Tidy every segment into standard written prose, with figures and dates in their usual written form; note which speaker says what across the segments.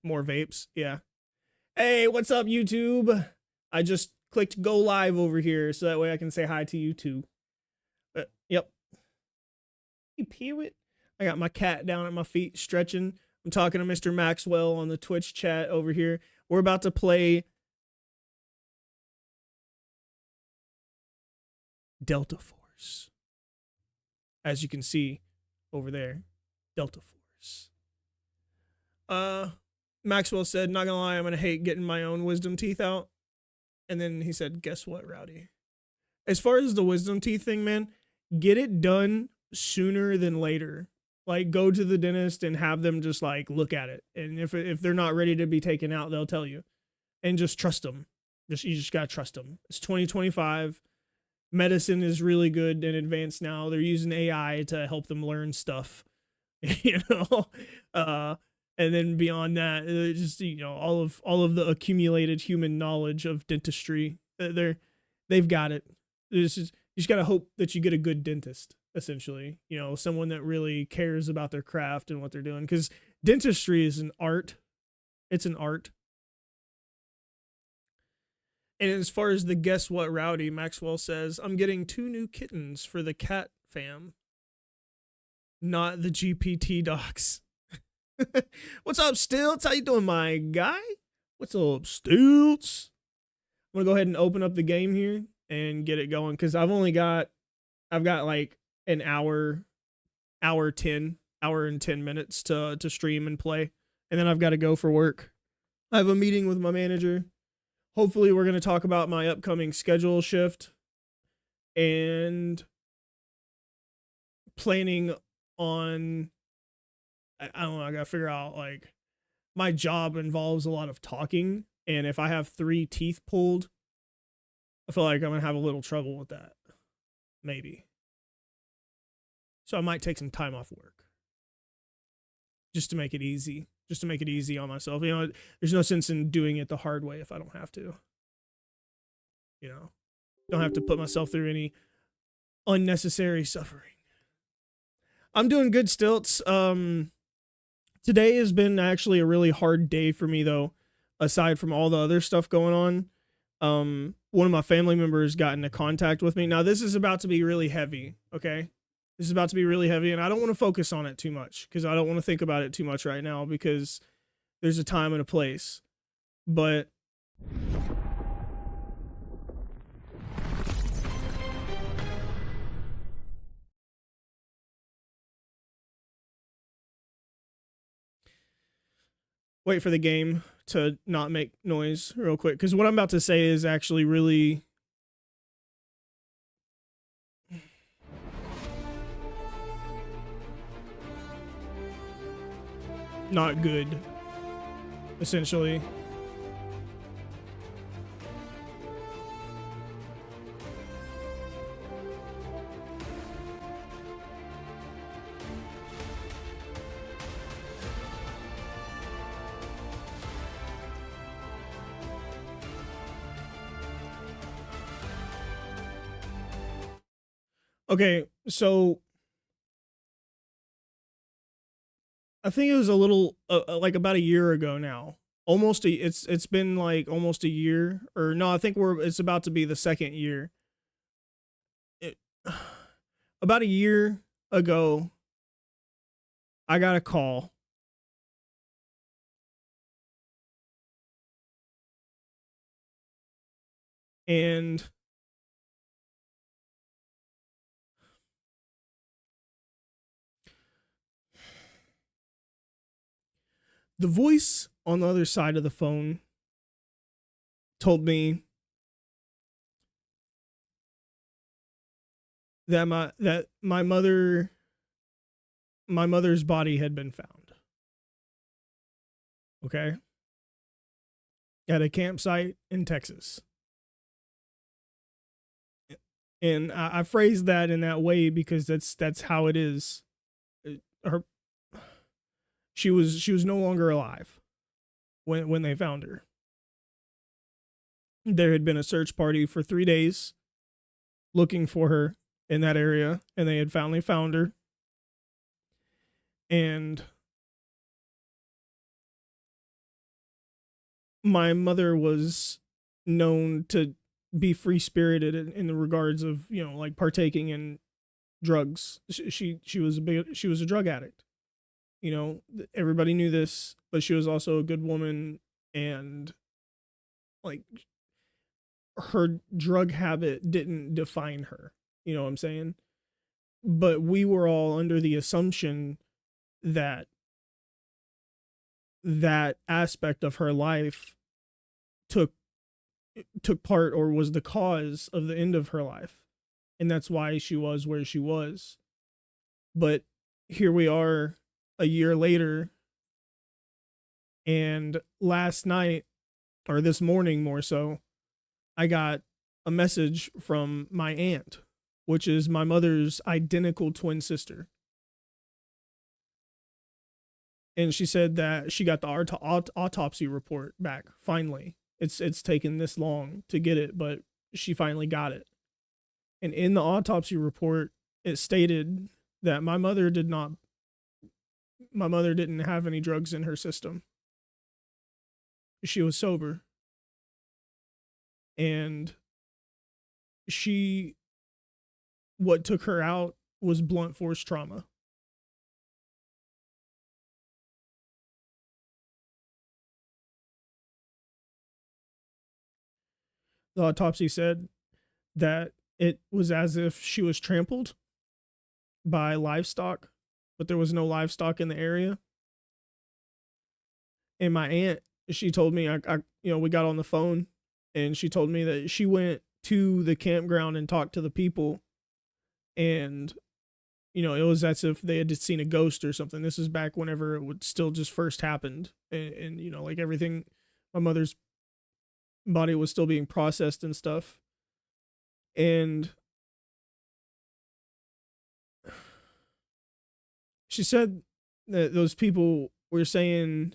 Speaker 1: More vapes. Yeah. Hey, what's up, YouTube? I just clicked go live over here so that way I can say hi to you too. Yep. You peewit. I got my cat down at my feet stretching. I'm talking to Mr. Maxwell on the Twitch chat over here. We're about to play Delta Force. As you can see over there, Delta Force. Maxwell said, not gonna lie, I'm gonna hate getting my own wisdom teeth out. And then he said, guess what, Rowdy? As far as the wisdom teeth thing, man, get it done sooner than later. Like, go to the dentist and have them just like look at it. And if they're not ready to be taken out, they'll tell you. And just trust them. You just gotta trust them. It's 2025. Medicine is really good and advanced now. They're using AI to help them learn stuff. You know? And then beyond that, just, you know, all of the accumulated human knowledge of dentistry, they've got it. You just gotta hope that you get a good dentist, essentially. You know, someone that really cares about their craft and what they're doing, because dentistry is an art. It's an art. And as far as the guess what, Rowdy, Maxwell says, I'm getting 2 new kittens for the cat fam, not the GPT docs. What's up, Stilts? How you doing, my guy? What's up, Stilts? I'm gonna go ahead and open up the game here and get it going, because I've got like an hour and 10 minutes to stream and play, and then I've got to go for work. I have a meeting with my manager. Hopefully we're going to talk about my upcoming schedule shift and planning on, I don't know, I got to figure out, like, my job involves a lot of talking, and if I have 3 teeth pulled, I feel like I'm going to have a little trouble with that. Maybe. So I might take some time off work just to make it easy. Just to make it easy on myself. You know, there's no sense in doing it the hard way if I don't have to. You know, don't have to put myself through any unnecessary suffering. I'm doing good, Stilts. Today has been actually a really hard day for me, though, aside from all the other stuff going on. One of my family members got into contact with me. Now, this is about to be really heavy, okay? This is about to be really heavy, and I don't want to focus on it too much, because I don't want to think about it too much right now, because there's a time and a place. But wait for the game to not make noise real quick, because what I'm about to say is actually really... not good, essentially. Okay, so I think it was a little like about a year ago now. It's been like almost a year, or no, I think it's about to be the 2nd year. About a year ago, I got a call. And the voice on the other side of the phone told me that my mother's body had been found. Okay? At a campsite in Texas. And I phrased that in that way because that's how it is. She was no longer alive when they found her. There had been a search party for 3 days looking for her in that area, and they had finally found her. And my mother was known to be free spirited in the regards of, you know, like partaking in drugs. She was she was a drug addict. You know, everybody knew this, but she was also a good woman, and like her drug habit didn't define her. You know what I'm saying? But we were all under the assumption that that aspect of her life took took part or was the cause of the end of her life. And that's why she was where she was. But here we are a year later, and last night, or this morning more so, I got a message from my aunt, which is my mother's identical twin sister. And she said that she got the autopsy report back finally. It's taken this long to get it, but she finally got it. And in the autopsy report, it stated that my mother didn't have any drugs in her system. She was sober. And she what took her out was blunt force trauma. The autopsy said that it was as if she was trampled by livestock, but there was no livestock in the area. And my aunt, she told me, we got on the phone, and she told me that she went to the campground and talked to the people, and it was as if they had just seen a ghost or something. This is back whenever it would still just first happened, and like everything, my mother's body was still being processed and stuff, and she said that those people were saying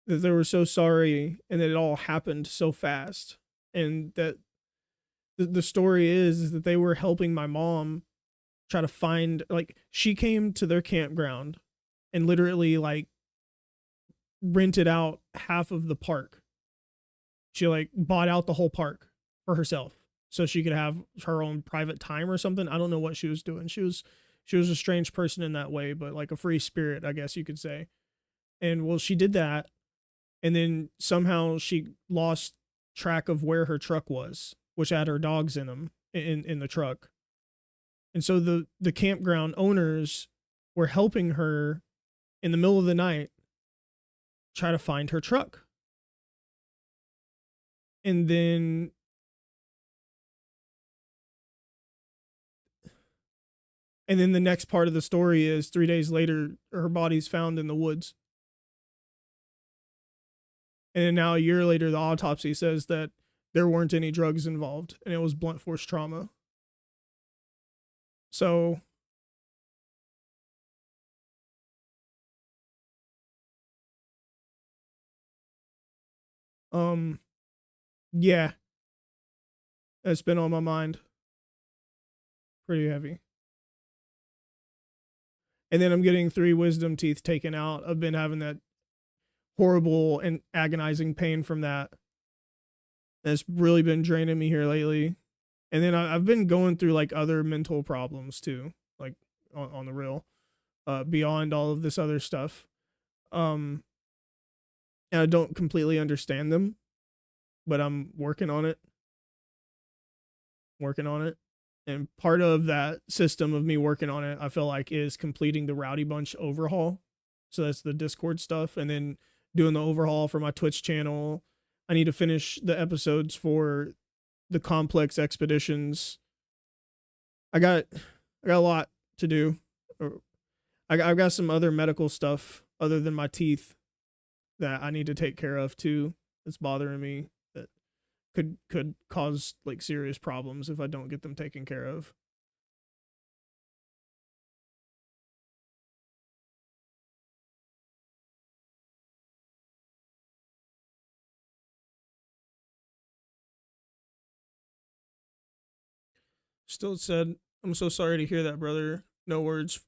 Speaker 1: that they were so sorry and that it all happened so fast, and that the story is that they were helping my mom try to find, like, she came to their campground and literally like rented out half of the park. She like bought out the whole park for herself so she could have her own private time or something. I don't know what she was doing. She was a strange person in that way, but like a free spirit, I guess you could say. And well, she did that, and then somehow she lost track of where her truck was, which had her dogs in them in the truck. And so the campground owners were helping her in the middle of the night try to find her truck. And then the next part of the story is 3 days later her body's found in the woods. And then now a year later the autopsy says that there weren't any drugs involved and it was blunt force trauma. So yeah, that's been on my mind pretty heavy. And then I'm getting 3 wisdom teeth taken out. I've been having that horrible and agonizing pain from that. That's really been draining me here lately. And then I've been going through like other mental problems too, like on the real, beyond all of this other stuff. And I don't completely understand them, but I'm working on it. Working on it. And part of that system of me working on it, I feel like, is completing the Rowdy Bunch overhaul. So that's the Discord stuff. And then doing the overhaul for my Twitch channel. I need to finish the episodes for the complex expeditions. I got a lot to do. I've got some other medical stuff other than my teeth that I need to take care of too. That's bothering me. That could cause like serious problems if I don't get them taken care of. Still said, I'm so sorry to hear that, brother. No words.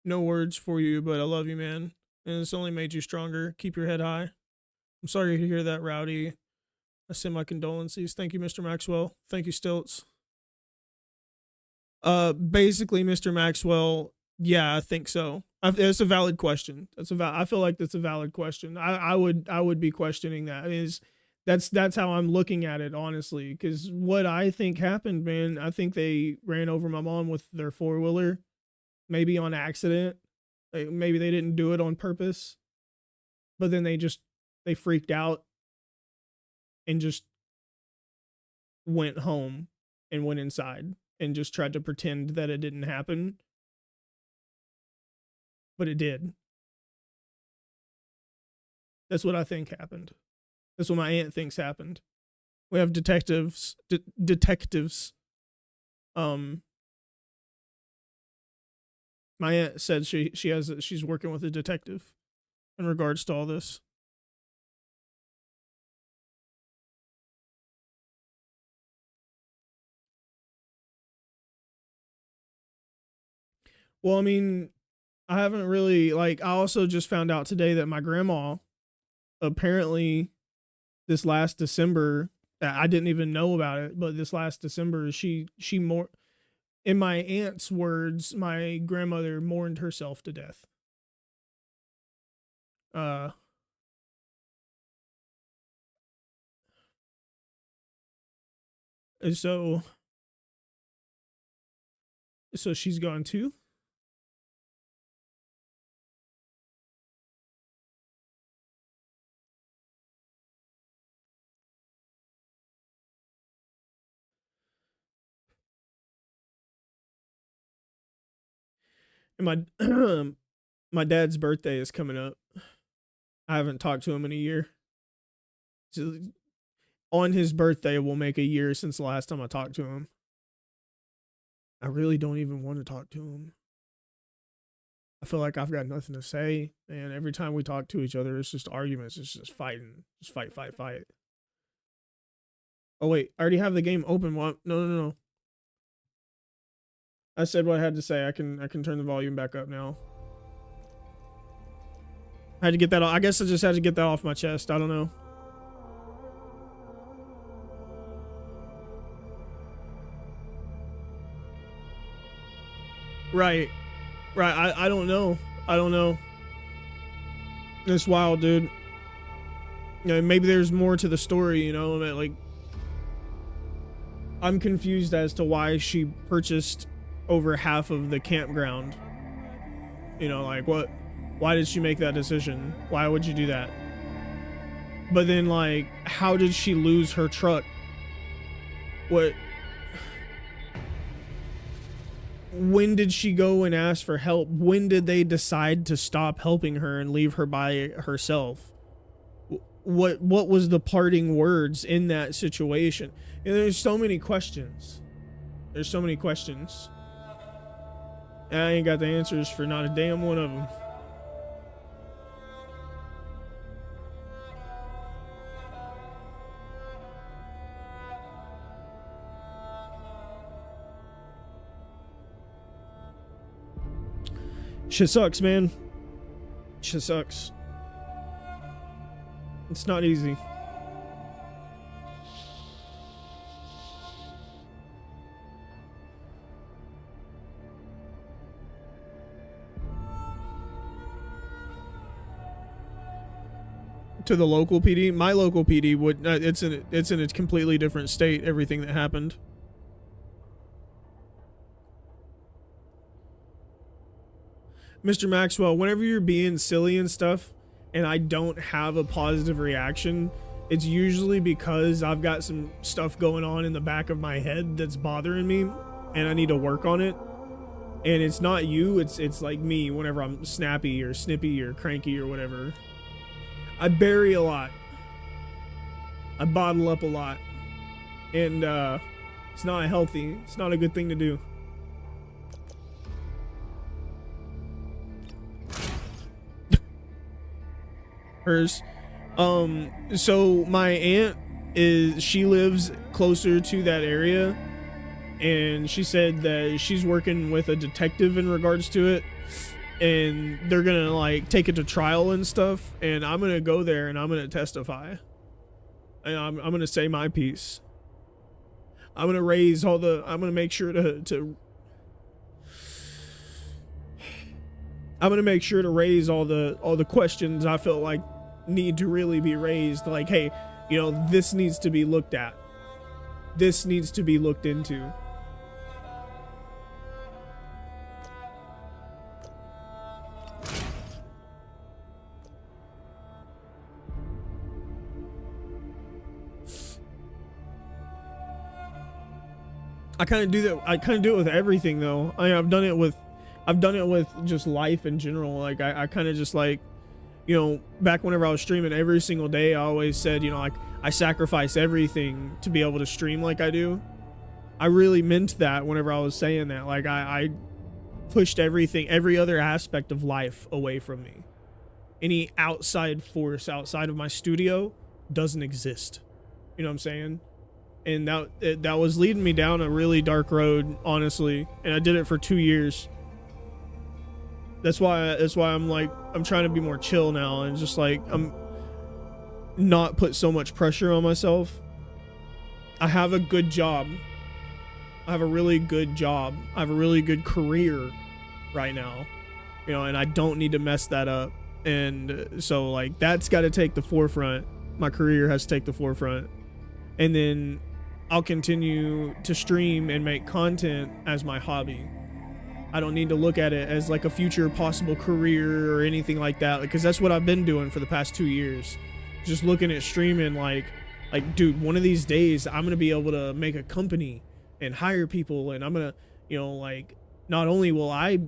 Speaker 1: No words for you, but I love you, man. And it's only made you stronger. Keep your head high. I'm sorry to hear that, Rowdy. I send my condolences. Thank you, Mr. Maxwell. Thank you, Stilts. Basically, Mr. Maxwell, yeah, I think so. It's a valid question. I feel like that's a valid question. I would be questioning that. That's how I'm looking at it, honestly. Because what I think happened, man, I think they ran over my mom with their 4-wheeler, maybe on accident. Maybe they didn't do it on purpose, but then they freaked out and just went home and went inside and just tried to pretend that it didn't happen. But it did. That's what I think happened. That's what my aunt thinks happened. We have detectives. My aunt said she's working with a detective in regards to all this. Well, I mean, I haven't really, like, I also just found out today that my grandma, apparently this last December, I didn't even know about it, but this last December, she more, in my aunt's words, my grandmother mourned herself to death. And so she's gone too. And my my dad's birthday is coming up. I haven't talked to him in a year. So on his birthday will make a year since the last time I talked to him. I really don't even want to talk to him. I feel like I've got nothing to say, and every time we talk to each other, it's just arguments. It's just fighting. Just fight. Oh wait, I already have the game open. What? No. I said what I had to say. I can turn the volume back up now. I had to get that off. I guess I just had to get that off my chest. I don't know. Right. I don't know. It's wild, dude. You know, maybe there's more to the story, you know, that, like, I'm confused as to why she purchased over half of the campground. You know, like, why did she make that decision? Why would you do that? But then, like, how did she lose her truck? When did she go and ask for help? When did they decide to stop helping her and leave her by herself? What was the parting words in that situation? And there's so many questions. And I ain't got the answers for not a damn one of them. Shit sucks, man. Shit sucks. It's not easy. To the local PD, my local PD would. It's in a completely different state. Everything that happened. Mr. Maxwell, whenever you're being silly and stuff, and I don't have a positive reaction, it's usually because I've got some stuff going on in the back of my head that's bothering me, and I need to work on it. And it's not you, it's like me whenever I'm snappy or snippy or cranky or whatever. I bury a lot. I bottle up a lot. And it's not healthy. It's not a good thing to do. Hers. So my aunt she lives closer to that area, and she said that she's working with a detective in regards to it. and they're gonna like take it to trial and stuff, and I'm gonna go there and I'm gonna testify, and I'm gonna say my piece. I'm gonna raise all the, I'm gonna make sure to I'm gonna make sure to raise all the questions I feel like need to really be raised. Like, hey, you know, this needs to be looked at. This needs to be looked into. I kind of do that. I kind of do it with everything though. I've done it with just life in general. Like I kind of just like, you know, back whenever I was streaming every single day, I always said, you know, like I sacrifice everything to be able to stream like I do. I really meant that whenever I was saying that. Like I pushed everything, every other aspect of life away from me. Any outside force outside of my studio doesn't exist. You know what I'm saying? And that was leading me down a really dark road, honestly. And I did it for 2 years. That's why I'm like, I'm trying to be more chill now and just like, I'm not put so much pressure on myself. I have a good job. I have a really good job. I have a really good career right now, you know, and I don't need to mess that up. And so like, that's got to take the forefront. My career has to take the forefront. And then I'll continue to stream and make content as my hobby. I don't need to look at it as like a future possible career or anything like that, because that's what I've been doing for the past 2 years. Just looking at streaming like dude, one of these days I'm gonna be able to make a company and hire people, and I'm gonna, you know, like not only will I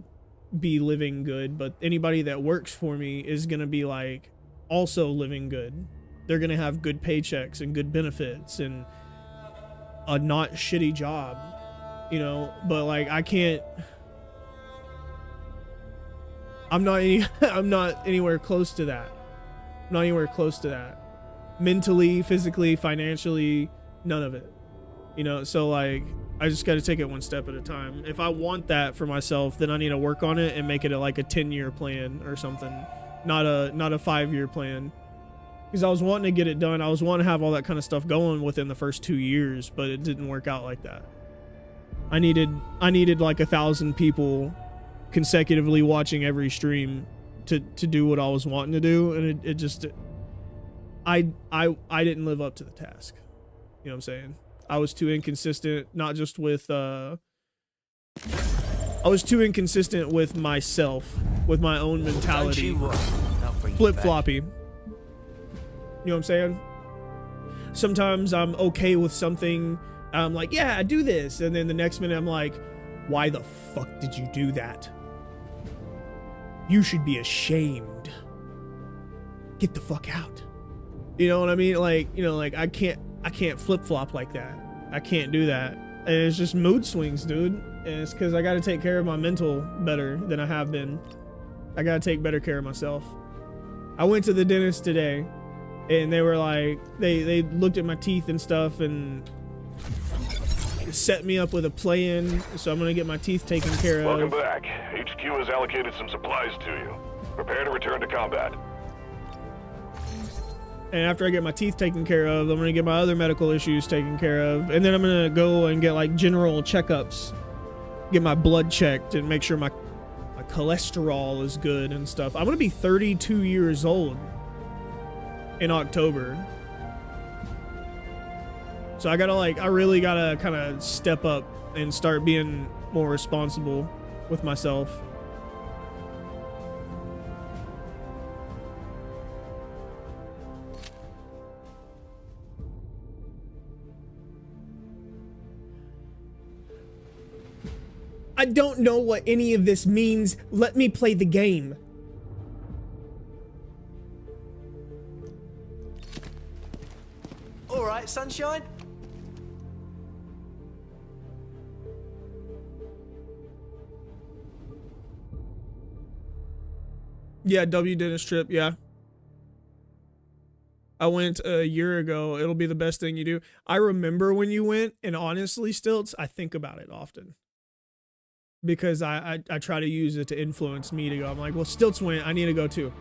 Speaker 1: be living good, but anybody that works for me is gonna be like also living good. They're gonna have good paychecks and good benefits and a not shitty job, you know. But like I'm not anywhere close to that. I'm not anywhere close to that. Mentally, physically, financially, none of it. You know, so like I just got to take it one step at a time. If I want that for myself, then I need to work on it and make it like a 10-year plan or something, not a 5-year plan. Because I was wanting to get it done. I was wanting to have all that kind of stuff going within the first 2 years, but it didn't work out like that. I needed like 1,000 people consecutively watching every stream to do what I was wanting to do, and it just I didn't live up to the task. You know what I'm saying? I was too inconsistent, not just with I was too inconsistent with myself, with my own mentality. Flip-floppy. You know what I'm saying? Sometimes I'm okay with something. I'm like, yeah, I do this. And then the next minute I'm like, why the fuck did you do that? You should be ashamed. Get the fuck out. You know what I mean? Like, you know, like I can't flip-flop like that. I can't do that. And it's just mood swings, dude. And it's because I got to take care of my mental better than I have been. I got to take better care of myself. I went to the dentist today. And they were like, they looked at my teeth and stuff and set me up with a plan. So I'm gonna get my teeth taken care of.
Speaker 2: Welcome back. HQ has allocated some supplies to you. Prepare to return to combat.
Speaker 1: And after I get my teeth taken care of, I'm gonna get my other medical issues taken care of. And then I'm gonna go and get like general checkups. Get my blood checked and make sure my cholesterol is good and stuff. I'm gonna be 32 years old in October. So I really gotta kind of step up and start being more responsible with myself. I don't know what any of this means. Let me play the game.
Speaker 3: All right, sunshine.
Speaker 1: Yeah, W dentist trip, yeah. I went a year ago. It'll be the best thing you do. I remember when you went, and honestly, Stilts, I think about it often. because I try to use it to influence me to go. I'm like, well, Stilts went, I need to go too.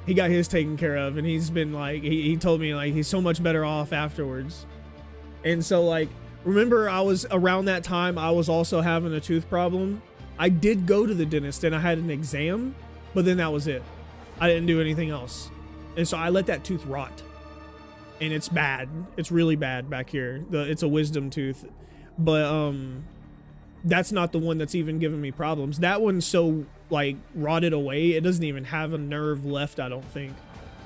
Speaker 1: He got his taken care of, and he's been like, he told me like he's so much better off afterwards. And so like, remember I was around that time, I was also having a tooth problem. I did go to the dentist and I had an exam, but then that was it. I didn't do anything else. And so I let that tooth rot, and it's bad. It's really bad back here. It's a wisdom tooth, but that's not the one that's even giving me problems. That one's so like rotted away, it doesn't even have a nerve left, I don't think,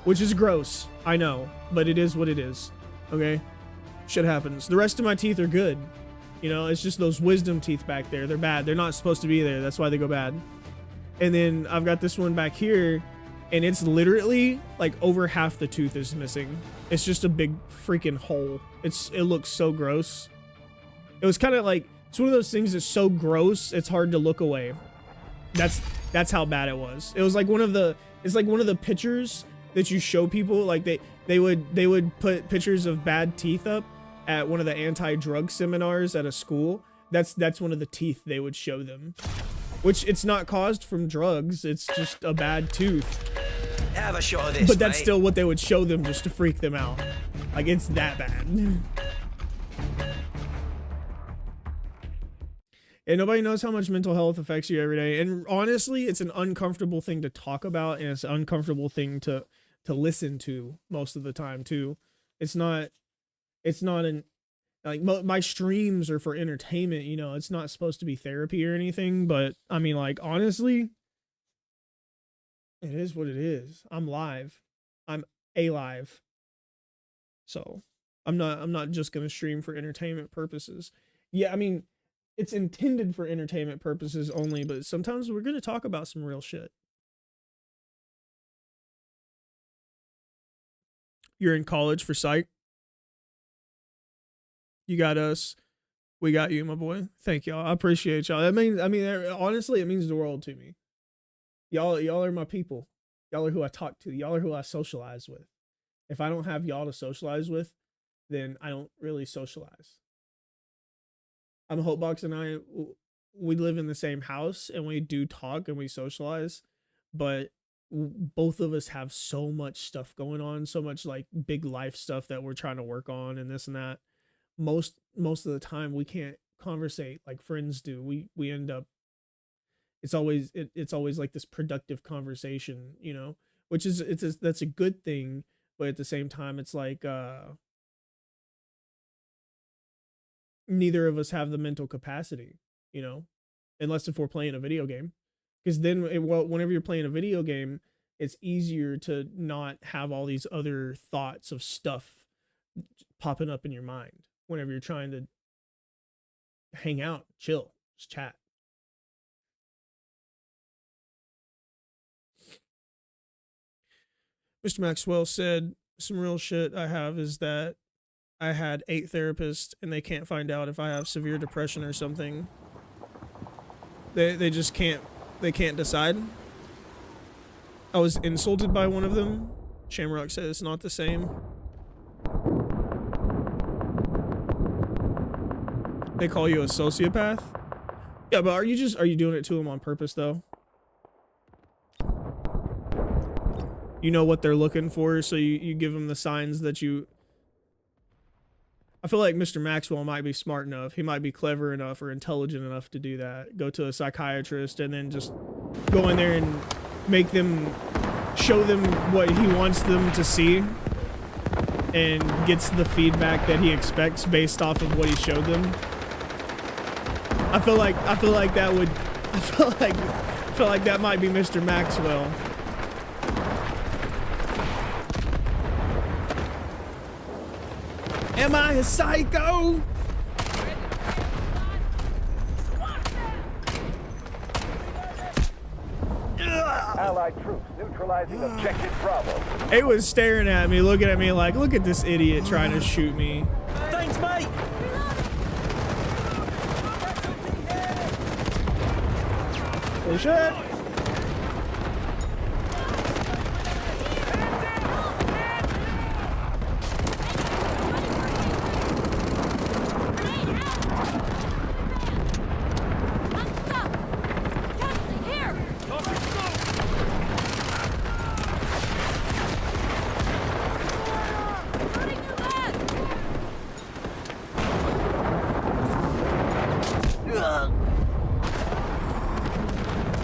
Speaker 1: which is gross, I know, but it is what it is. Okay, shit happens. The rest of my teeth are good, you know. It's just those wisdom teeth back there, they're bad. They're not supposed to be there, that's why they go bad. And then I've got this one back here, and it's literally like over half the tooth is missing. It's just a big freaking hole. It looks so gross. It was kind of like, it's one of those things that's so gross it's hard to look away. That's how bad it was. It was like it's like one of the pictures that you show people, like they would put pictures of bad teeth up at one of the anti-drug seminars at a school. That's one of the teeth they would show them, which it's not caused from drugs, it's just a bad tooth.
Speaker 3: Have a shot of this,
Speaker 1: but that's
Speaker 3: mate.
Speaker 1: still what they would show them just to freak them out. Like, it's that bad. And nobody knows how much mental health affects you every day. And honestly, it's an uncomfortable thing to talk about, and it's an uncomfortable thing to listen to most of the time too. It's not an, like, my streams are for entertainment, you know. It's not supposed to be therapy or anything, but I mean, like, honestly, it is what it is. I'm live. I'm alive. So I'm not just gonna stream for entertainment purposes. Yeah, I mean, it's intended for entertainment purposes only, but sometimes we're gonna talk about some real shit. You're in college for psych. You got us. We got you, my boy. Thank y'all. I appreciate y'all. I mean, honestly, it means the world to me. Y'all are my people. Y'all are who I talk to. Y'all are who I socialize with. If I don't have y'all to socialize with, then I don't really socialize. Hopebox and I, we live in the same house and we do talk and we socialize, but both of us have so much stuff going on, so much like big life stuff that we're trying to work on and this and that. Most of the time we can't conversate like friends do. We end up, it's always like this productive conversation, you know, which is that's a good thing, but at the same time it's like neither of us have the mental capacity, you know, unless if we're playing a video game, because then whenever you're playing a video game, it's easier to not have all these other thoughts of stuff popping up in your mind whenever you're trying to hang out, chill, just chat. Mr. Maxwell said, some real shit I have is that I had 8 therapists and they can't find out if I have severe depression or something. They just can't decide. I was insulted by one of them. Shamrock said it's not the same. They call you a sociopath? Yeah, but are you doing it to them on purpose though? You know what they're looking for, so you give them the signs that you... I feel like Mr. Maxwell might be smart enough. He might be clever enough or intelligent enough to do that. Go to a psychiatrist and then just go in there and make them... show them what he wants them to see and gets the feedback that he expects based off of what he showed them. I feel like that might be Mr. Maxwell. Am I a psycho?
Speaker 2: Allied troops neutralizing objective Bravo.
Speaker 1: It was staring at me, looking at me like, look at this idiot trying to shoot me.
Speaker 3: Thanks, mate.
Speaker 1: Oh shit.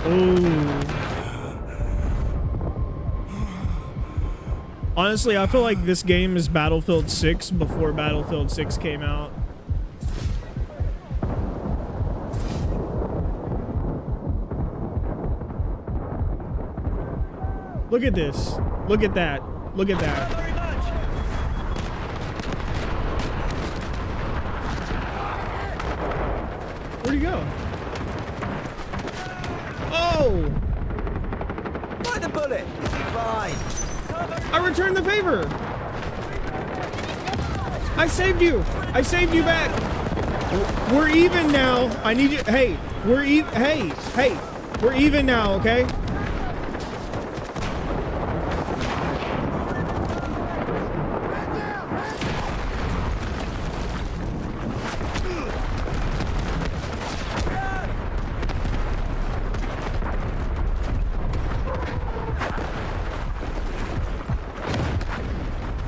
Speaker 1: Ooh. Honestly, I feel like this game is Battlefield 6 before Battlefield 6 came out. Look at this. Look at that. Look at that. Where'd he go? Oh!
Speaker 3: Bite the bullet. Fine.
Speaker 1: I returned the favor. I saved you. I saved you back. We're even now. I need you. Hey, we're even. Hey, we're even now, okay?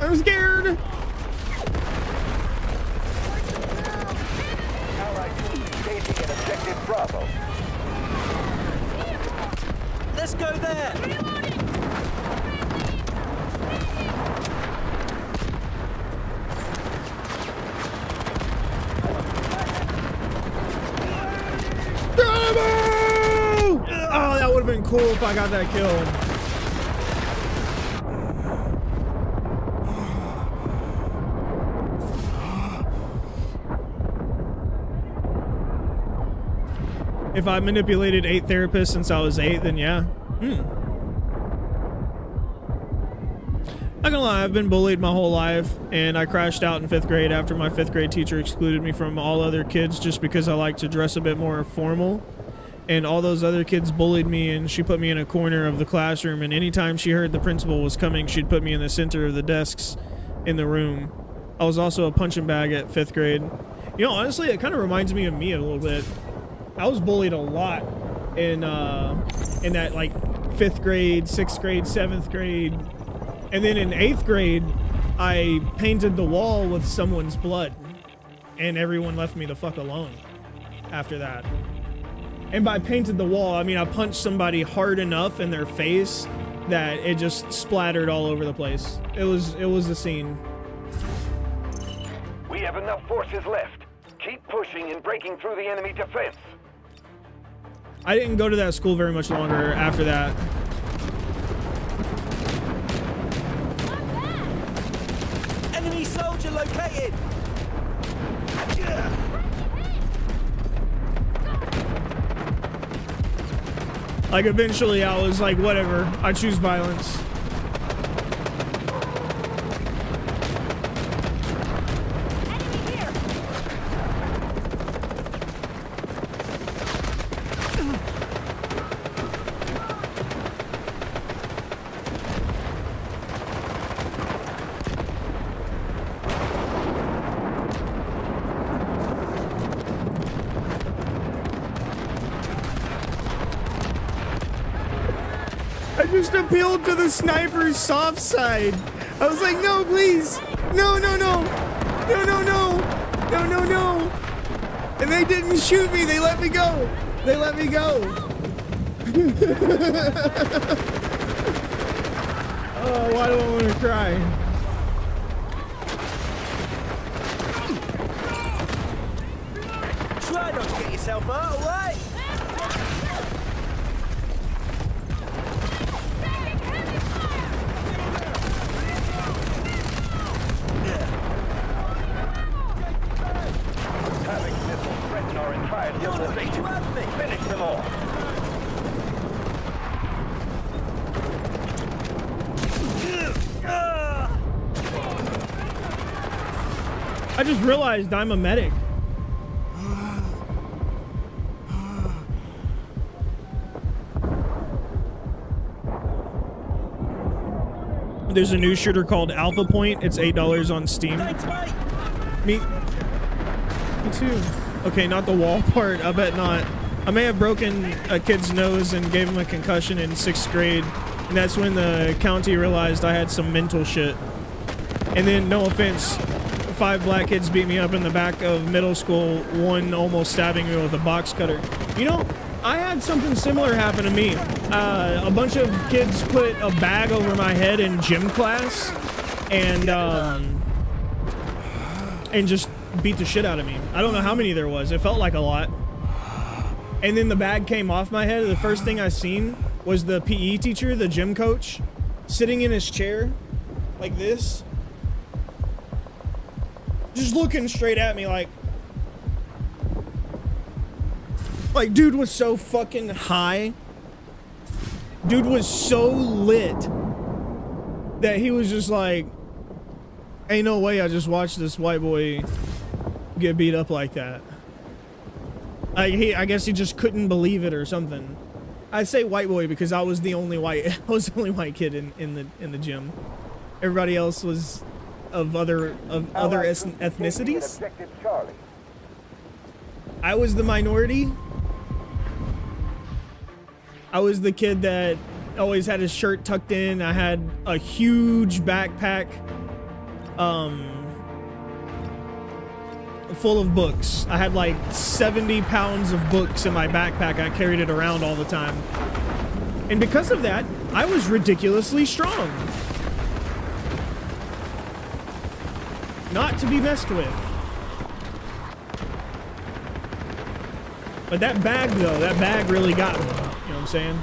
Speaker 1: I'm scared.
Speaker 2: Allied troops engaging in objective Bravo.
Speaker 3: Let's go there.
Speaker 1: Bravo! Oh, that would have been cool if I got that kill. If I manipulated 8 therapists since I was 8, then yeah. Not gonna lie, I've been bullied my whole life, and I crashed out in 5th grade after my 5th grade teacher excluded me from all other kids just because I like to dress a bit more formal. And all those other kids bullied me, and she put me in a corner of the classroom, and anytime she heard the principal was coming, she'd put me in the center of the desks in the room. I was also a punching bag at 5th grade. You know, honestly, it kind of reminds me of me a little bit. I was bullied a lot in that like 5th grade, 6th grade, 7th grade. And then in 8th grade, I painted the wall with someone's blood, and everyone left me the fuck alone after that. And by painted the wall, I mean I punched somebody hard enough in their face that it just splattered all over the place. It was a scene.
Speaker 2: We have enough forces left. Keep pushing and breaking through the enemy defense.
Speaker 1: I didn't go to that school very much longer after that.
Speaker 3: Enemy soldier located.
Speaker 1: Like eventually I was like, whatever, I choose violence. I just appealed to the sniper's soft side. I was like, no, please. No, no, no. No, no, no. No, no, no. And they didn't shoot me. They let me go. They let me go. Oh, why do I want to cry?
Speaker 3: Try not to get yourself hurt, all right?
Speaker 2: Having missiles threaten our entire civilization. Finish them all.
Speaker 1: I just realized I'm a medic. There's a new shooter called Alpha Point. It's $8 on Steam.
Speaker 3: Thanks, mate.
Speaker 1: Me too. Okay, not the wall part. I bet not. I may have broken a kid's nose and gave him a concussion in 6th grade. And that's when the county realized I had some mental shit. And then, no offense, 5 black kids beat me up in the back of middle school, one almost stabbing me with a box cutter. You know, I had something similar happen to me. A bunch of kids put a bag over my head in gym class and just beat the shit out of me. I don't know how many there was. It felt like a lot. And then the bag came off my head. The first thing I seen was the PE teacher, the gym coach, sitting in his chair like this, just looking straight at me like dude was so fucking high. Dude was so lit that he was just like, ain't no way I just watched this white boy get beat up like that. I guess he just couldn't believe it or something. I say white boy because I was the only white kid in the gym. Everybody else was of other ethnicities. I was the minority. I was the kid that always had his shirt tucked in. I had a huge backpack full of books. I had like 70 pounds of books in my backpack. I carried it around all the time. And because of that, I was ridiculously strong. Not to be messed with. But that bag though, that bag really got me. You know what I'm saying?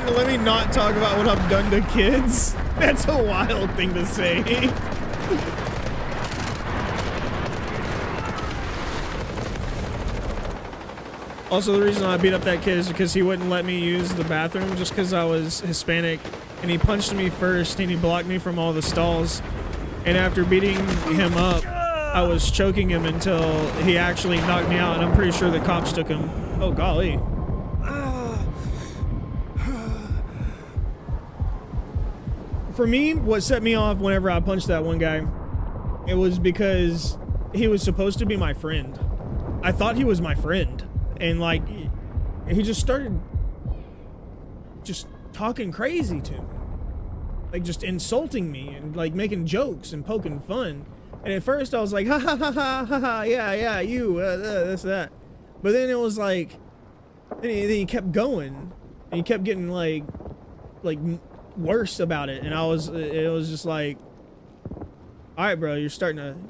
Speaker 1: Let me not talk about what I've done to kids. That's a wild thing to say. Also, the reason I beat up that kid is because he wouldn't let me use the bathroom just because I was Hispanic, and he punched me first and he blocked me from all the stalls. And after beating him up, I was choking him until he actually knocked me out, and I'm pretty sure the cops took him. Oh golly. For me, what set me off whenever I punched that one guy, it was because he was supposed to be my friend. I thought he was my friend. And like, he just started just talking crazy to me. Like just insulting me and like making jokes and poking fun. And at first I was like, ha ha ha ha ha ha, yeah, you, this, that. But then it was like, then he kept going. And he kept getting like worse about it, and it was just like, all right, bro, you're starting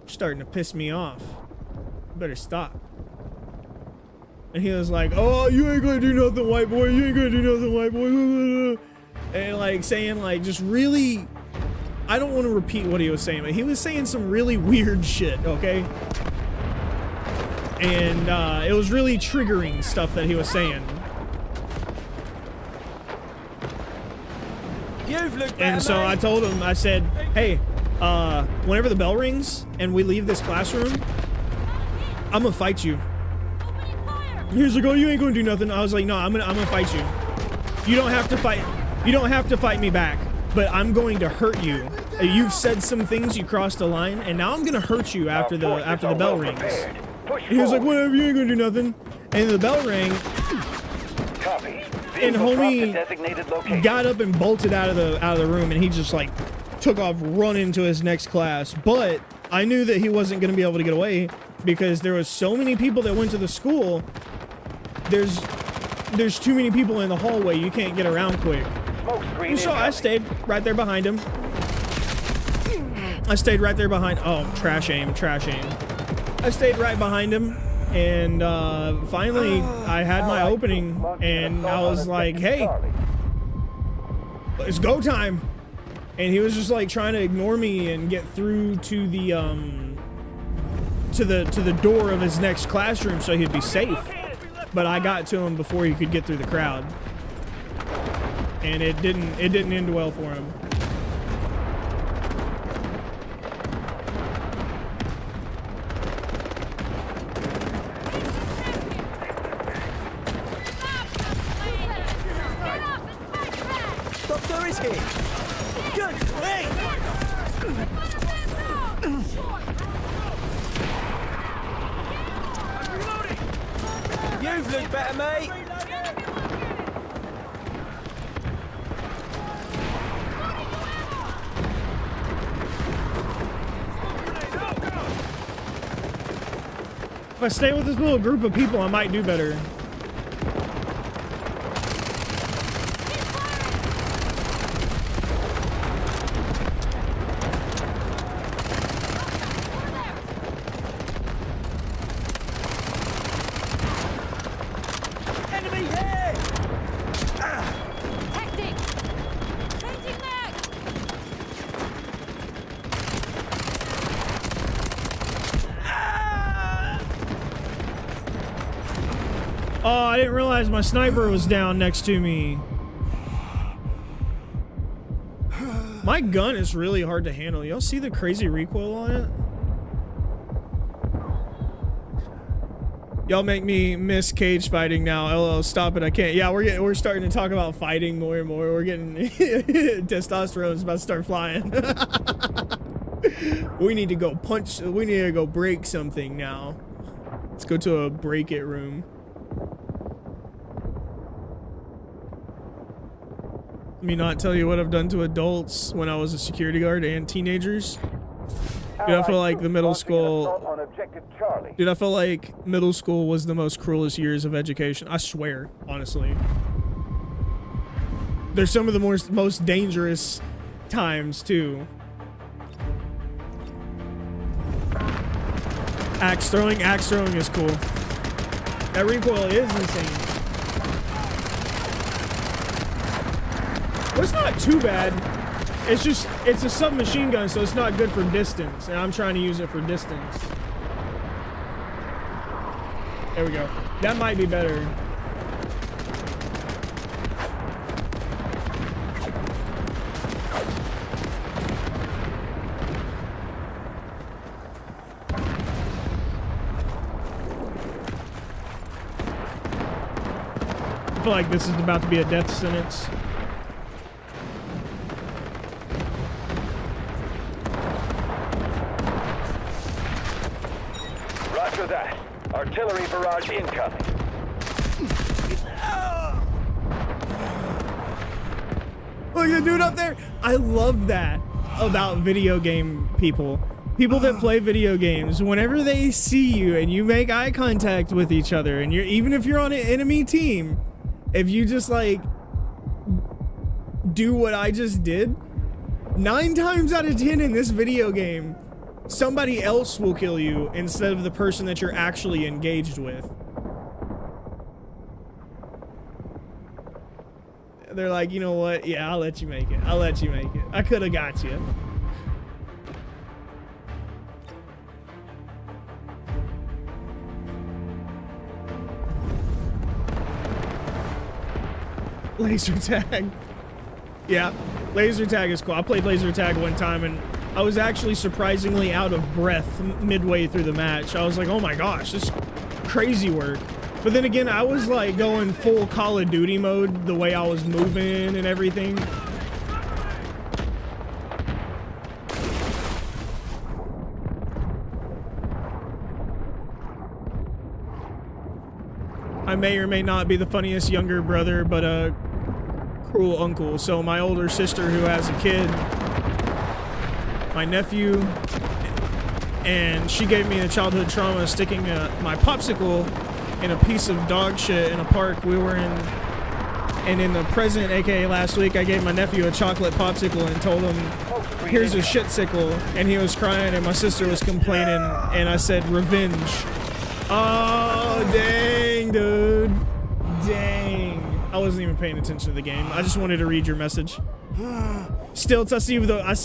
Speaker 1: to piss me off. You better stop. And he was like, oh, you ain't gonna do nothing, white boy. You ain't gonna do nothing, white boy. And like saying like just really, I don't want to repeat what he was saying, but he was saying some really weird shit, okay? And it was really triggering stuff that he was saying. And so I told him, I said, hey, whenever the bell rings and we leave this classroom, I'm gonna fight you. He was like, oh, you ain't gonna do nothing. I was like, no, I'm gonna fight you. You don't have to fight me back, but I'm going to hurt you. You've said some things, you crossed the line, and now I'm gonna hurt you after the bell rings. And he was like, whatever, you ain't gonna do nothing. And the bell rang.
Speaker 2: Copy.
Speaker 1: And homie got up and bolted out of the room, and he just like took off running to his next class. But I knew that he wasn't going to be able to get away because there was so many people that went to the school. There's too many people in the hallway. You can't get around quick. And so I stayed right there behind him. I stayed right there behind. Oh, trash aim. I stayed right behind him. And finally, I had my opening, and I was like, "Hey, it's go time!" And he was just like trying to ignore me and get through to the to the door of his next classroom so he'd be safe. But I got to him before he could get through the crowd, and it didn't end well for him.
Speaker 3: is he? Good. Hey! You've looked better, mate.
Speaker 1: If I stay with this little group of people, I might do better.
Speaker 3: Enemy here!
Speaker 4: Hectic! Changing mag!
Speaker 1: Oh, I didn't realize my sniper was down next to me. My gun is really hard to handle. Y'all see the crazy recoil on it? Y'all make me miss cage fighting now. LOL, stop it. I can't. Yeah, we're starting to talk about fighting more and more. We're getting testosterone's about to start flying. We need to go punch. We need to go break something now. Let's go to a break it room. Let me not tell you what I've done to adults when I was a security guard and teenagers. Dude, I feel like the middle school. Dude, I feel like middle school was the most cruelest years of education. I swear, honestly. They're some of the most dangerous times too. Axe throwing is cool. That recoil is insane. Well, it's not too bad. It's just, it's a submachine gun, so it's not good for distance. And I'm trying to use it for distance. There we go. That might be better. I feel like this is about to be a death sentence.
Speaker 2: Roger that. Artillery barrage incoming.
Speaker 1: Look at the dude up there. I love that about video game people. People that play video games, whenever they see you and you make eye contact with each other, and you're, even if you're on an enemy team, if you just like do what I just did, 9 times out of 10 in this video game, somebody else will kill you instead of the person that you're actually engaged with. They're like, you know what? Yeah, I'll let you make it. I'll let you make it. I could have got you. Laser tag. Yeah, laser tag is cool. I played laser tag one time and I was actually surprisingly out of breath midway through the match. I was like, oh my gosh, this is crazy work. But then again, I was like going full Call of Duty mode, the way I was moving and everything. I may or may not be the funniest younger brother, but a cruel uncle. So my older sister who has a kid, my nephew, and she gave me a childhood trauma sticking my popsicle in a piece of dog shit in a park we were in. And in the present, aka last week, I gave my nephew a chocolate popsicle and told him, here's a shitsicle. And he was crying and my sister was complaining and I said, revenge. Oh, dang, dude. Dang. I wasn't even paying attention to the game. I just wanted to read your message. Stilts, I see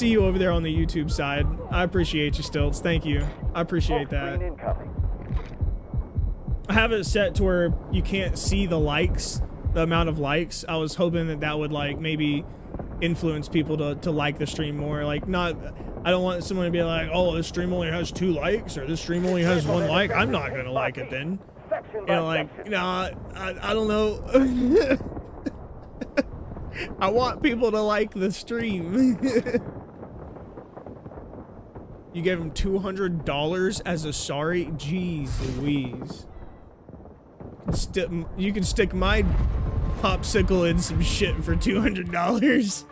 Speaker 1: you over there on the YouTube side. I appreciate you, Stilts. Thank you. I appreciate that. I have it set to where you can't see the likes, the amount of likes. I was hoping that that would like maybe influence people to like the stream more. Like not, I don't want someone to be like, oh, this stream only has 2 likes or this stream only has 1 like. I'm not gonna like it then. You know, like, you know, I don't know. I want people to like the stream. You gave him $200 as a sorry? Jeez Louise. You can stick my popsicle in some shit for $200.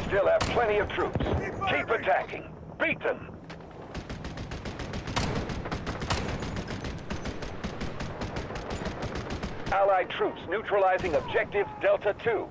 Speaker 2: Still have plenty of troops. Keep attacking. Beat them. Allied troops neutralizing objective Delta 2.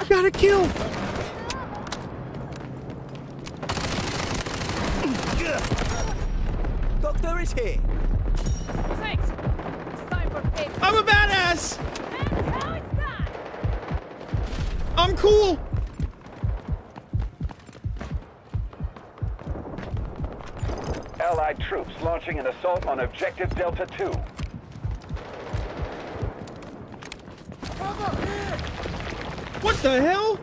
Speaker 1: Got a kill.
Speaker 3: Doctor is here.
Speaker 4: Thanks. It's time for pay.
Speaker 1: I'm a badass.
Speaker 4: That's how it's done.
Speaker 1: I'm cool.
Speaker 2: Allied troops launching an assault on objective Delta 2.
Speaker 1: What the hell?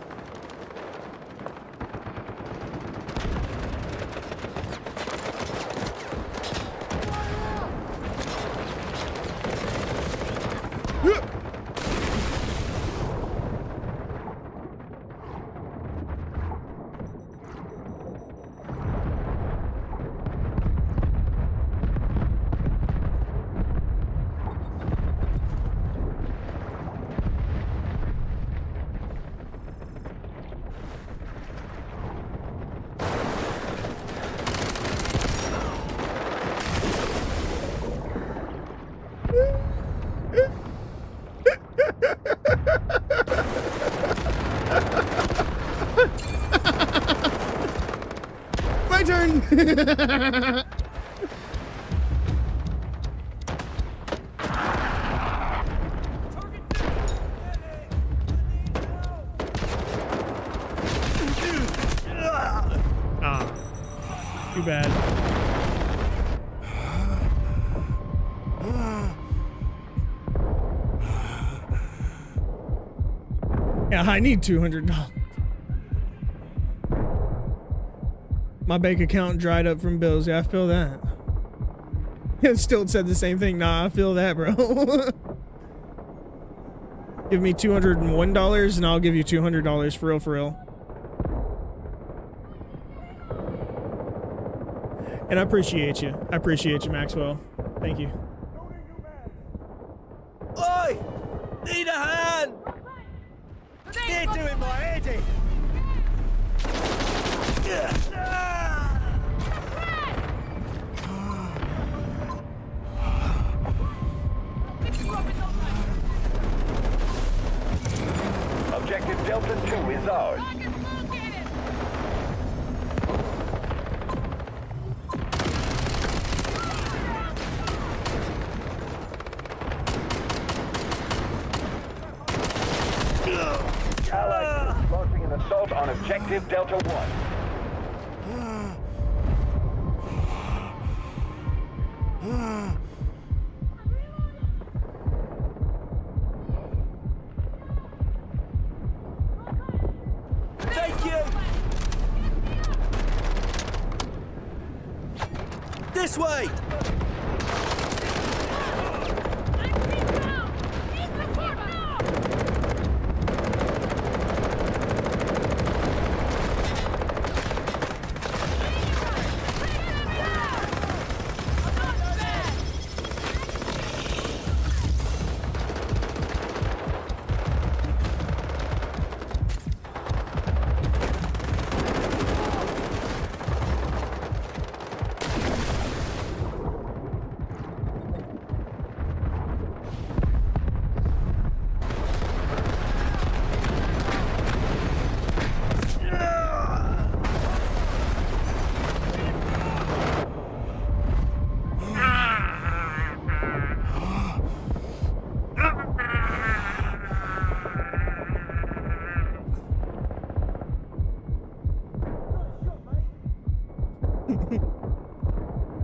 Speaker 1: My turn. Ah, too bad. Yeah, I need $200. My bank account dried up from bills. Yeah, I feel that. It still said the same thing. Nah, I feel that, bro. Give me $201 and I'll give you $200 for real, for real. And I appreciate you. I appreciate you, Maxwell. Thank you.
Speaker 3: Oi! Need a hand! They're doing my head in!
Speaker 2: Objective Delta 2 is ours. Allied troops launching an assault on Objective Delta 1.
Speaker 3: Thank you! This way!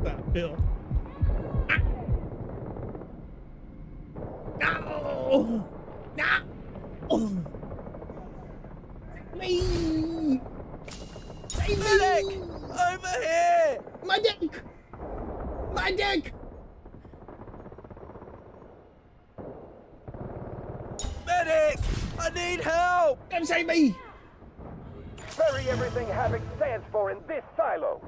Speaker 1: Stop, Bill. No! No! Me! Save
Speaker 3: Medic!
Speaker 1: me!
Speaker 3: Over here!
Speaker 1: My dick! My dick!
Speaker 3: Medic! I need help!
Speaker 1: Come save me!
Speaker 2: Bury everything Havoc stands for in this silo.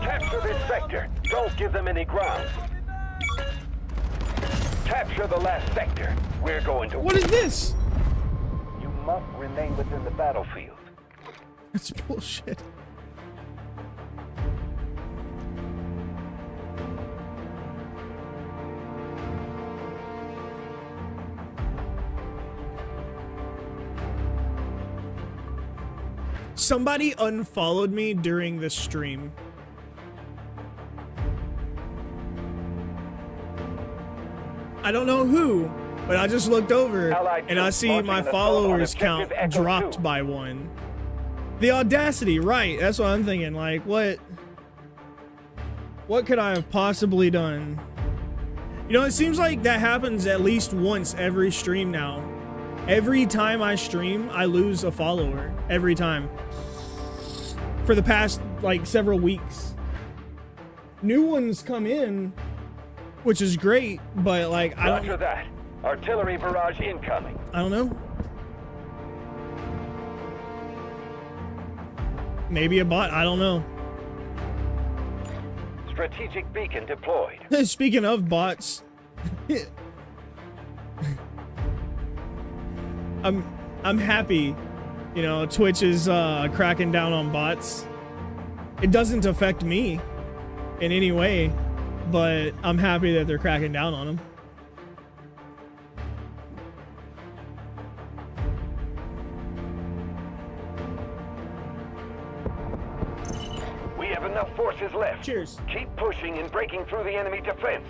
Speaker 2: Capture this sector. Don't give them any ground. Capture the last sector. We're going to
Speaker 1: What is this?
Speaker 2: You must remain within the battlefield.
Speaker 1: That's bullshit. Somebody unfollowed me during this stream. I don't know who, but I just looked over and I see my followers count dropped by one. The audacity, right? That's what I'm thinking. Like, what could I have possibly done? You know, it seems like that happens at least once every stream now. Every time I stream, I lose a follower. Every time. For the past, like, several weeks. New ones come in, which is great, but, like, I
Speaker 2: Roger
Speaker 1: don't...
Speaker 2: that. Artillery barrage incoming.
Speaker 1: I don't know. Maybe a bot, I don't know.
Speaker 2: Strategic beacon deployed.
Speaker 1: Speaking of bots, I'm happy, you know, Twitch is cracking down on bots. It doesn't affect me in any way, but I'm happy that they're cracking down on them.
Speaker 2: We have enough forces left.
Speaker 1: Cheers.
Speaker 2: Keep pushing and breaking through the enemy defense.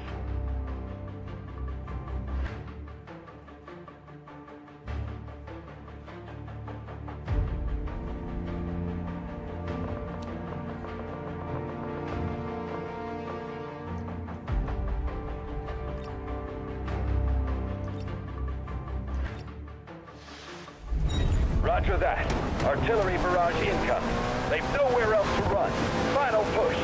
Speaker 3: Roger that. Artillery barrage incoming. They've nowhere else to run. Final push.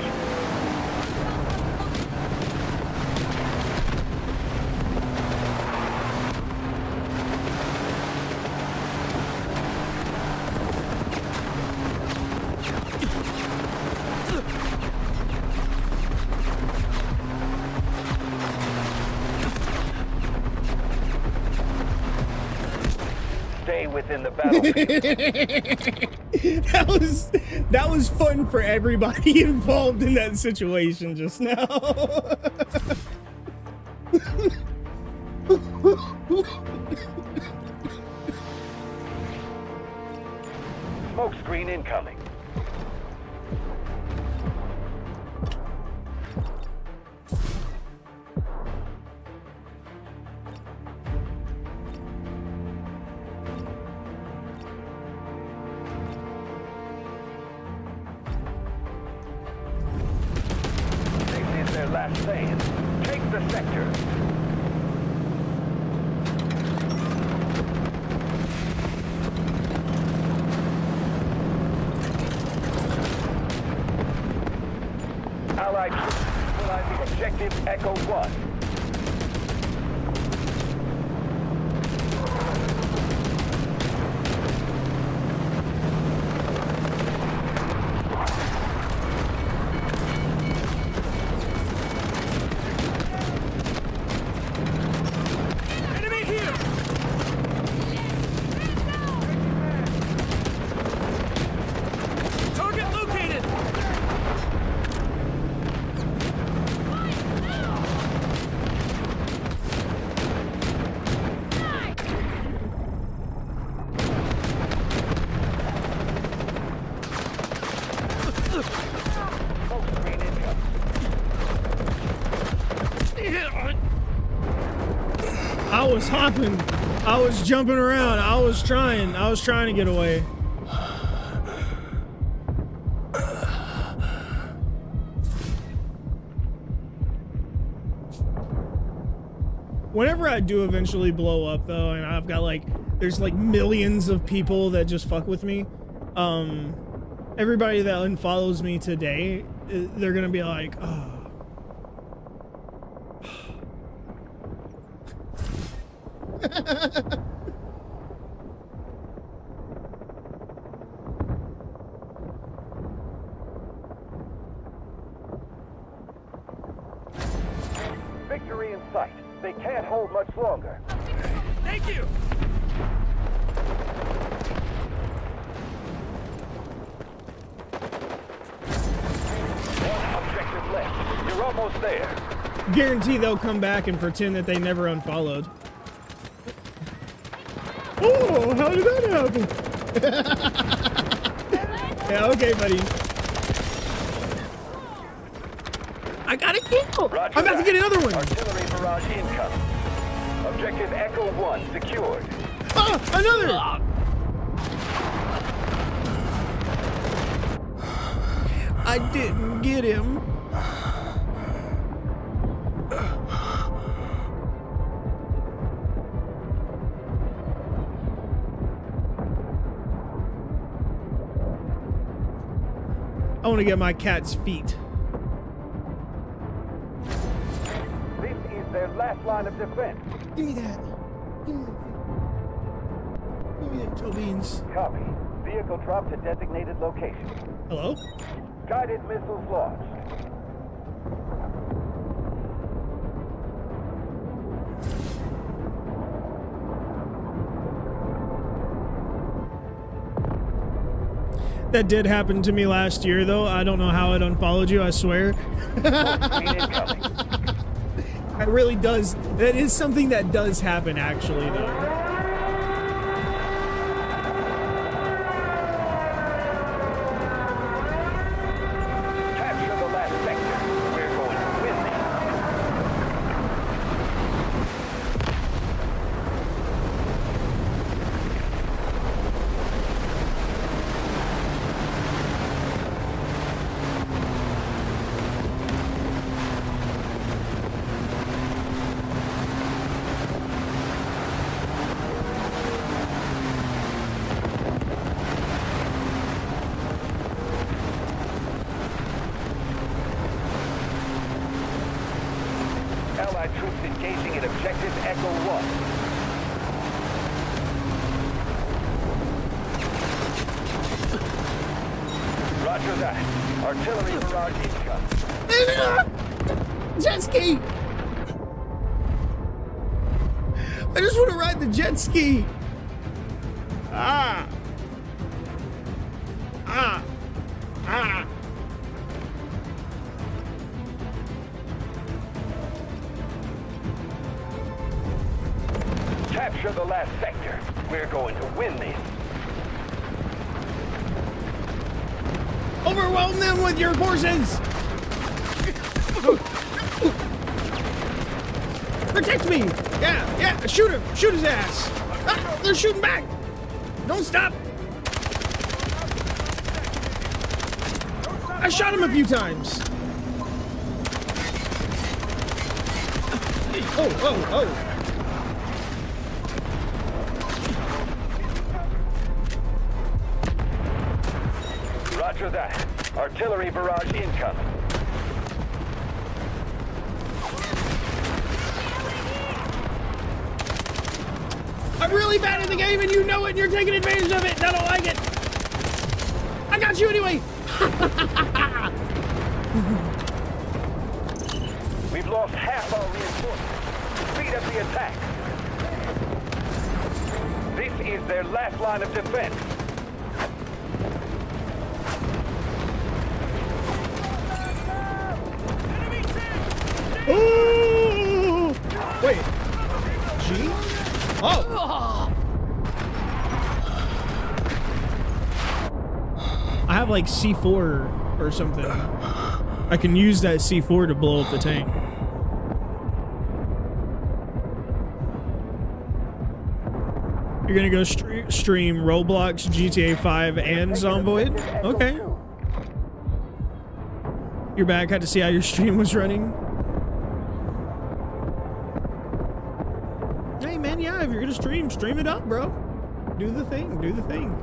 Speaker 3: Stay within the battlefield.
Speaker 1: that was fun for everybody involved in that situation just now.
Speaker 3: Smoke screen incoming. This is their last stand. Take the sector. Allied troops neutralizing objective Echo 1.
Speaker 1: Enemy here. Target located.
Speaker 3: Smoke screen incoming.
Speaker 1: I was hopping. I was jumping around. I was trying to get away. Whenever I do eventually blow up though, and I've got there's millions of people that just fuck with me, everybody that unfollows me today, they're gonna be like, oh.
Speaker 3: Victory in sight. They can't hold much longer.
Speaker 1: Thank you.
Speaker 3: One objective left. You're almost there.
Speaker 1: Guarantee they'll come back and pretend that they never unfollowed. Oh, how did that happen? Yeah, okay, buddy. I got a kill.
Speaker 3: Roger
Speaker 1: I'm about to
Speaker 3: that.
Speaker 1: get another one.
Speaker 3: Artillery barrage incoming. Objective Echo 1 secured.
Speaker 1: Ah, another. I didn't get him. I want to get my cat's feet.
Speaker 3: This is their last line of defense.
Speaker 1: Give me that. Give me that toe beans.
Speaker 3: Copy. Vehicle dropped to designated location.
Speaker 1: Hello?
Speaker 3: Guided missiles launched.
Speaker 1: That did happen to me last year, though. I don't know how it unfollowed you, I swear. It really does. That is something that does happen, actually, though.
Speaker 3: Capture the last sector. We're going to win this. Allied troops engaging in objective Echo 1. Roger that. Artillery barrage incoming.
Speaker 1: Jet ski! I just want to ride the jet ski! Ah! Ah! Ah!
Speaker 3: Capture the last sector. We're going to win this.
Speaker 1: Overwhelm them with your forces! Protect me! Yeah, shoot him! Shoot his ass! Ah, they're shooting back! Don't stop! I shot him a few times! Oh!
Speaker 3: Roger that. Artillery barrage incoming.
Speaker 1: I'm really bad at the game and you know it and you're taking advantage of it and I don't like it! I got you anyway!
Speaker 3: We've lost half our reinforcements. Speed up the attack. This is their last line of defense.
Speaker 1: Ooh! Wait. G? Oh! I have like C4 or something. I can use that C4 to blow up the tank. You're gonna go stream Roblox, GTA 5, and Zomboid? Okay. You're back. Had to see how your stream was running. Hey man, yeah, if you're gonna stream it up, bro. Do the thing, do the thing.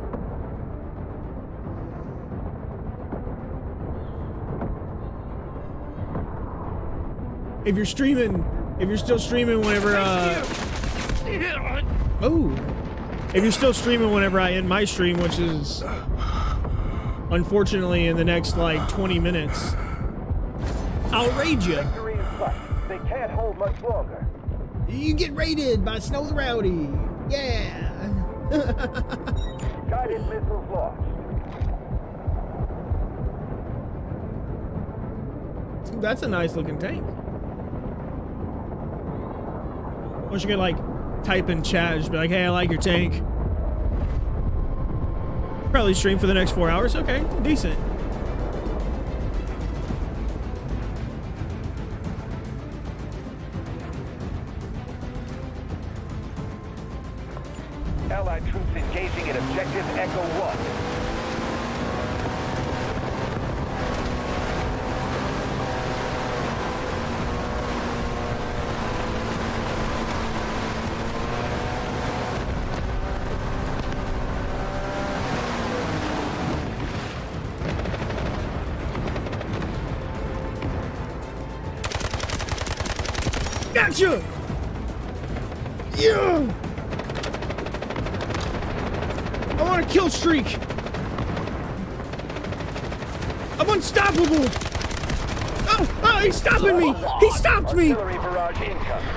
Speaker 1: If you're still streaming whenever, if you're still streaming whenever I end my stream, which is, unfortunately, in the next, like, 20 minutes, I'll raid you.
Speaker 3: Victory in sight. They can't hold much longer.
Speaker 1: You get raided by SnowtheRowdy. Yeah.
Speaker 3: Guided missiles lost.
Speaker 1: That's a nice looking tank. Or you could like type in chat, just be like, hey, I like your tank. Probably stream for the next 4 hours. Okay, decent.
Speaker 3: Allied troops engaging in objective Echo 1.
Speaker 1: Gotcha! Yeah! I'm on a kill streak! I'm unstoppable! Oh, he's stopping me! He stopped me!
Speaker 3: Artillery barrage incoming.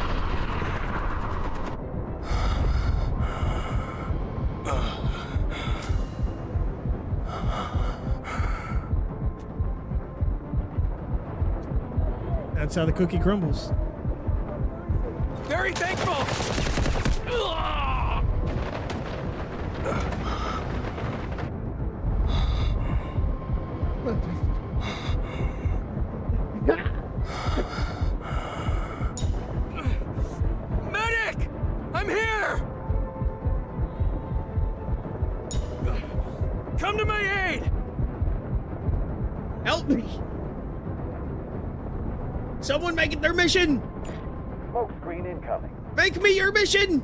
Speaker 1: That's how the cookie crumbles.
Speaker 3: Very thankful. Medic! I'm here! Come to my aid!
Speaker 1: Help me! Someone make it their mission!
Speaker 3: Smoke screen incoming.
Speaker 1: Make me your mission!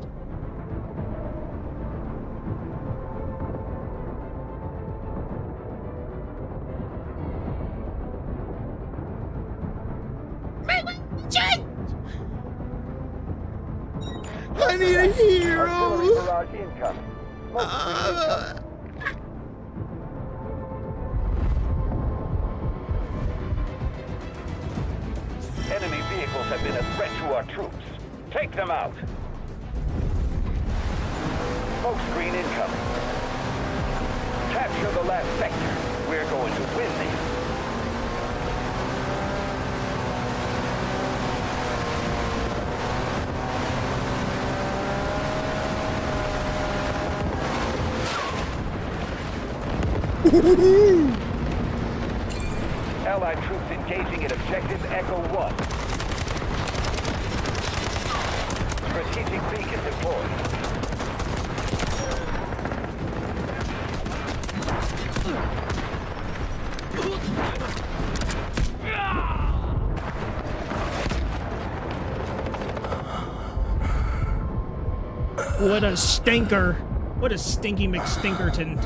Speaker 1: Make me mission! need a hero.
Speaker 3: Artillery barrage incoming. Smoke screen incoming. Enemy vehicles have been a threat to our troops. Take them out. Smoke screen incoming. Capture the last sector. We're going to win this. Allied troops engaging at objective Echo 1. Strategic beacon deployed.
Speaker 1: What a stinker. What a stinky McStinkerton.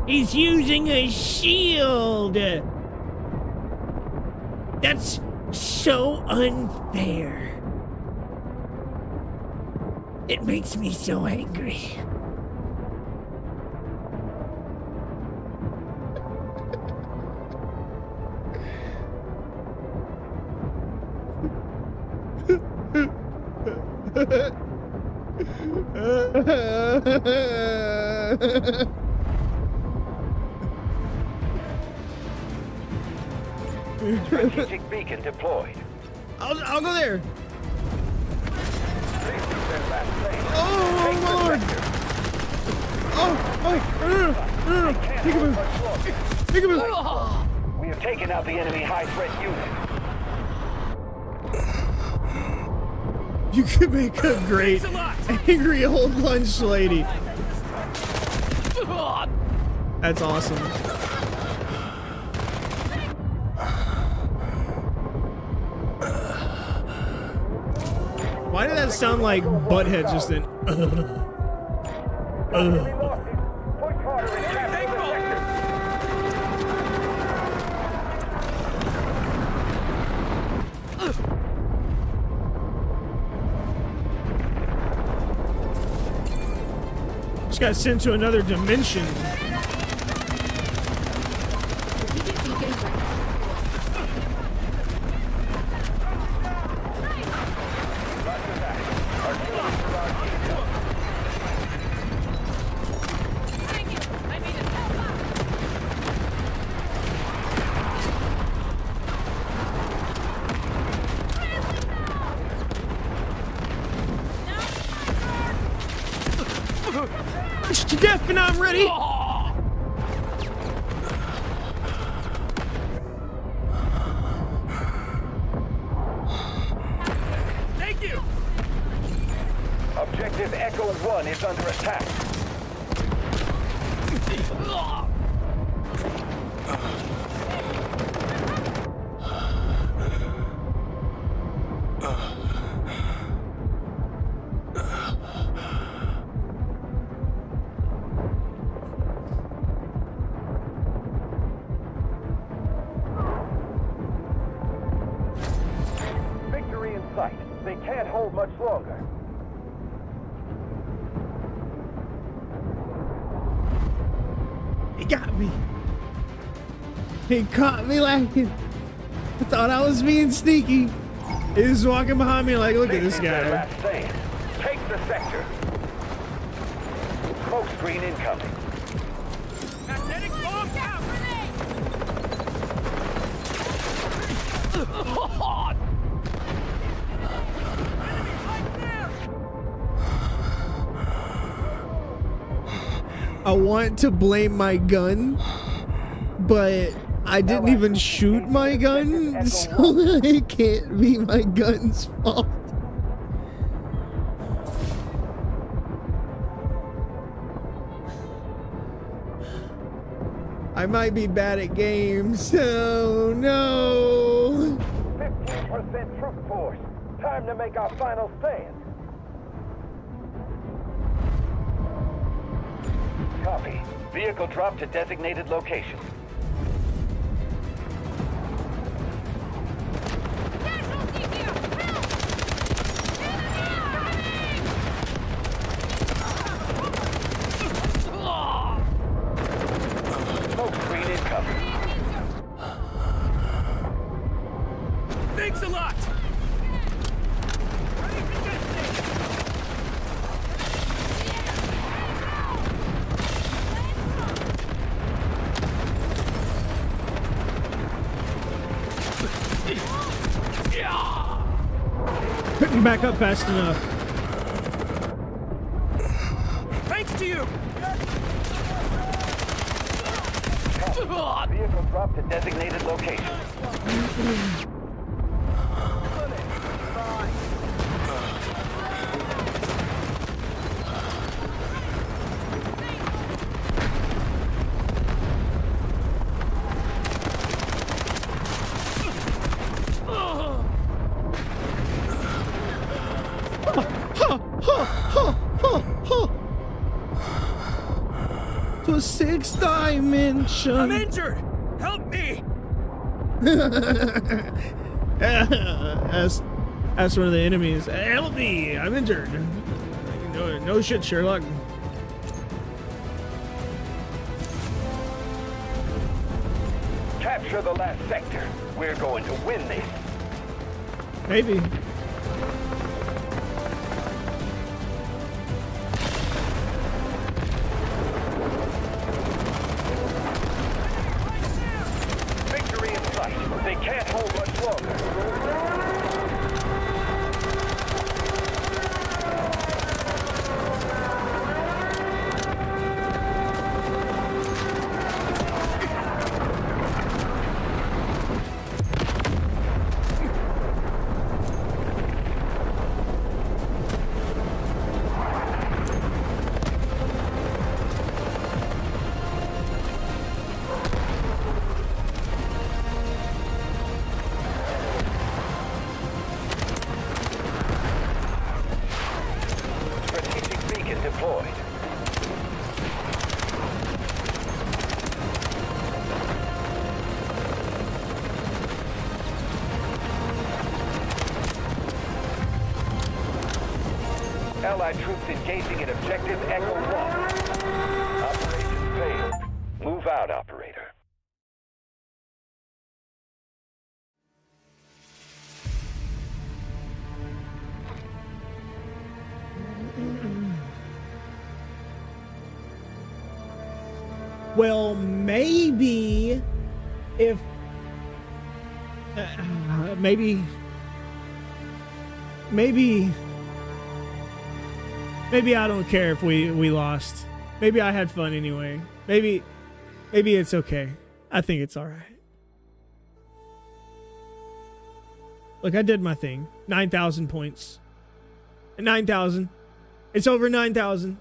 Speaker 1: He's using a shield. That's so unfair. It makes me so angry.
Speaker 3: Strategic beacon deployed.
Speaker 1: I'll go there. Oh my lord! No. Peekaboo!
Speaker 3: We have taken out the enemy high-threat unit.
Speaker 1: You could make a great angry old lunch lady. That's awesome. Why did that sound like Butthead just then? Just got sent to another dimension. To death, and I'm ready.
Speaker 3: Thank you. Objective Echo 1 is under attack. Victory in sight. They can't hold much longer.
Speaker 1: He got me. He caught me lacking. I thought I was being sneaky. He was walking behind me like, look at this guy.
Speaker 3: Take the sector. Smoke screen incoming.
Speaker 4: Magnetic bomb down!
Speaker 1: I want to blame my gun, but I didn't even shoot my gun, so it can't be my gun's fault. I might be bad at games. Oh no!
Speaker 3: 15% troop force. Time to make our final stand.
Speaker 5: Copy. Vehicle drop to designated location.
Speaker 4: Casualty here! Help!
Speaker 5: Smoke screen incoming.
Speaker 3: Thanks a lot!
Speaker 4: Ready for testing!
Speaker 1: Couldn't back up fast enough.
Speaker 3: Thanks to you!
Speaker 5: Copy. Vehicle drop to designated location.
Speaker 1: To sixth dimension.
Speaker 3: I'm injured! Help me!
Speaker 1: As one of the enemies. Help me! I'm injured. No shit, Sherlock.
Speaker 5: Capture the last sector. We're going to win this.
Speaker 1: Maybe.
Speaker 5: Victory in sight. They can't hold much longer. Strategic beacon deployed. Allied troops engaging in objective Echo 1. Operation failed. Move out, operator.
Speaker 1: Well, maybe if maybe I don't care if we lost. Maybe I had fun anyway. Maybe it's okay. I think it's all right. Look, I did my thing. 9,000 points. 9,000. It's over 9,000.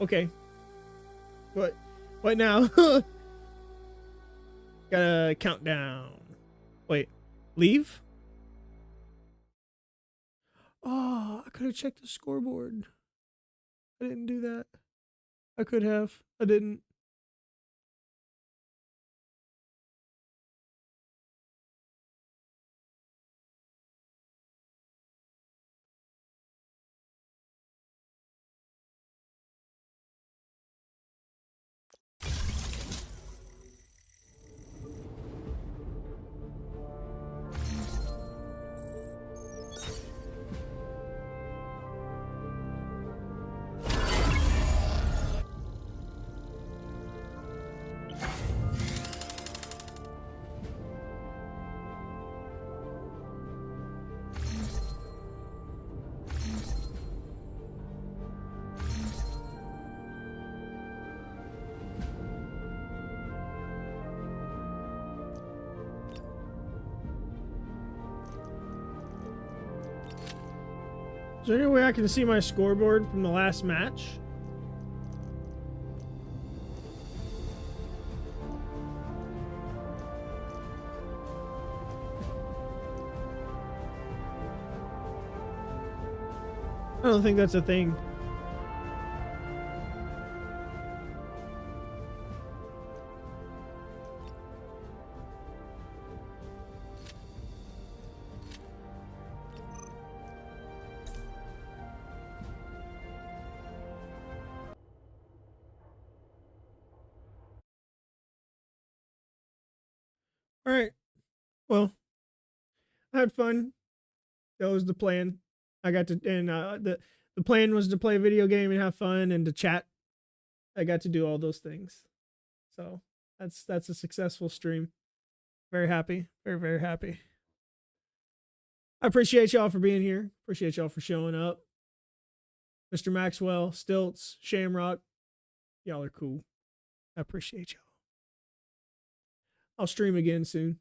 Speaker 1: Okay. What now? Gotta count down. Wait. Leave? Oh, I could have checked the scoreboard. I didn't do that. I could have. I didn't. Is there any way I can see my scoreboard from the last match? I don't think that's a thing. All right. Well, I had fun. That was the plan. I got to, and the plan was to play a video game and have fun and to chat. I got to do all those things. So that's a successful stream. Very happy. Very, very happy. I appreciate y'all for being here. Appreciate y'all for showing up. Mr. Maxwell, Stilts, Shamrock, y'all are cool. I appreciate y'all. I'll stream again soon.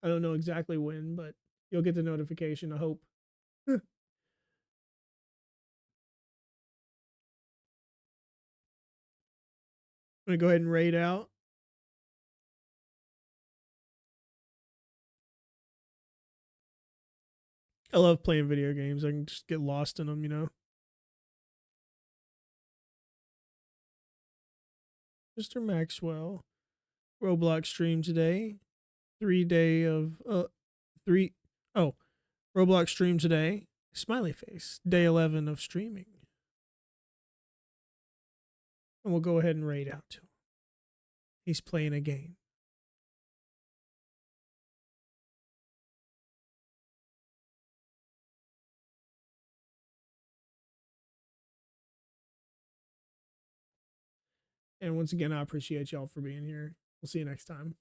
Speaker 1: I don't know exactly when, but you'll get the notification, I hope. I'm going to go ahead and raid out. I love playing video games. I can just get lost in them, you know. Mr. Maxwell, Roblox stream today. 3 day of Roblox stream today. Smiley face. Day 11 of streaming. And we'll go ahead and raid out to him. He's playing a game. And once again, I appreciate y'all for being here. We'll see you next time.